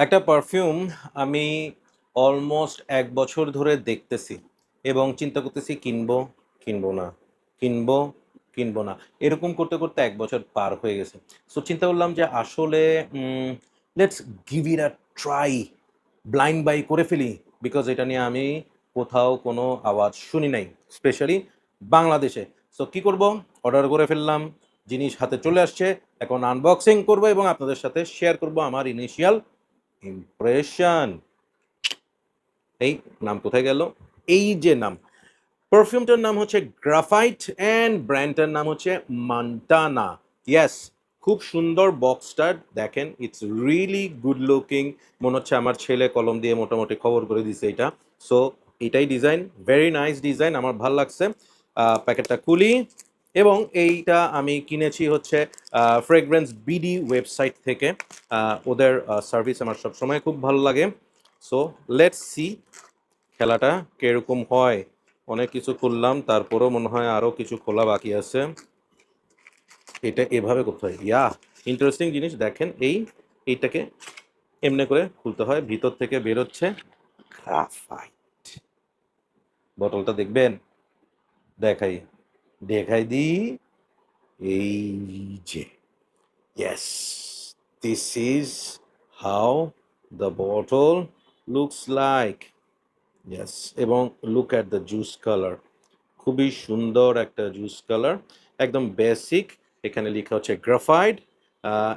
একটা পারফিউম আমি অলমোস্ট ১ বছর ধরে দেখতেছি এবং চিন্তা করতেছি কিনবো, কিনবো না, কিনবো, কিনবো না। এরকম করতে, করতে ১ বছর পার হয়ে গেছে। সো চিন্তা করলাম যে আসলে let's give it a try, blind by করে ফেলি। বিকজ এটা নিয়ে আমি কোথাও কোনো আওয়াজ শুনি নাই, স্পেশালি বাংলাদেশে। সো কি করব? অর্ডার করে ফেললাম। জিনিস হাতে চলে আসছে। এখন আনবক্সিং করব এবং আপনাদের সাথে শেয়ার করব আমার ইনিশিয়াল ইমপ্রেশন। এই নাম কোথায় গেল? এই যে নাম। পারফিউমটার নাম হচ্ছে গ্রাফাইট অ্যান্ড ব্র্যান্ডটার নাম হচ্ছে মান্টানা। ইয়েস, খুব সুন্দর বক্সটা দেখেন, ইটস রিয়েলি গুড লুকিং। মনে হচ্ছে আমার ছেলে কলম দিয়ে মোটামুটি খবর করে দিছে এটা। সো এটাই ডিজাইন, ভেরি নাইস ডিজাইন, আমার ভাল লাগছে। প্যাকেটটা খুলি এবং এইটা আমি কিনেছি হচ্ছে ফ্রেগরেন্স বিডি ওয়েবসাইট থেকে। ওদের সার্ভিস আমার সবসময় খুব ভালো লাগে। সো লেটস সি খেলাটা কিরকম হয়। অনেক কিছু খুললাম, তারপরেও মনে হয় আরও কিছু খোলা বাকি আছে। এটা এভাবে করতে হয়। ইন্টারেস্টিং জিনিস দেখেন, এইটাকে এমনি করে খুলতে হয়, ভিতর থেকে বেরোচ্ছে গ্রাফাইট। বটলটা দেখবেন, দেখাই দেখাই দিই, এই যে, yes, this is how the bottle looks like. Yes, এবং look at the juice colour, খুবই সুন্দর একটা জুস কালার, একদম বেসিক। এখানে লেখা হচ্ছে গ্রাফাইট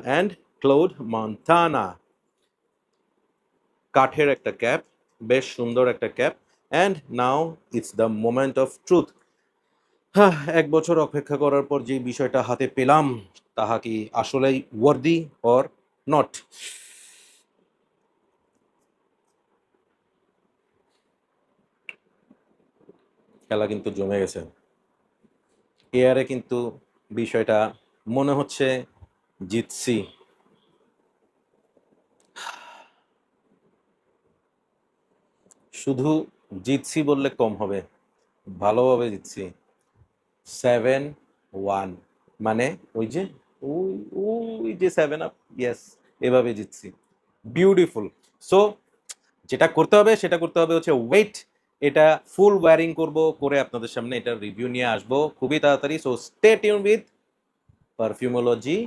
অ্যান্ড ক্লোড মন্টানা। কাঠের একটা ক্যাপ, বেশ সুন্দর একটা cap. And now it's the moment of truth. ১ বছর অপেক্ষা করার পর যে বিষয়টা হাতে পেলাম, তাহা কি আসলেই ওয়ার্দি অর নট? খেলা কিন্তু জমে গেছে। এয়ারে কিন্তু বিষয়টা মনে হচ্ছে জিতছি। শুধু জিতছি বললে কম হবে, ভালোভাবে জিতছি। 7-1, মানে ওই যে, ওই ওই যে 7 আপ, ইয়েস, এভাবে জিতছি। বিউটিফুল। সো যেটা করতে হবে সেটা করতে হবে হচ্ছে ওয়েট। এটা ফুল ওয়্যারিং করব, করে আপনাদের সামনে এটা রিভিউ নিয়ে আসবো খুবই তাড়াতাড়ি। So stay tune with Perfumology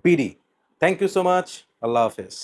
BD. Thank you so much. আল্লাহ হাফেজ।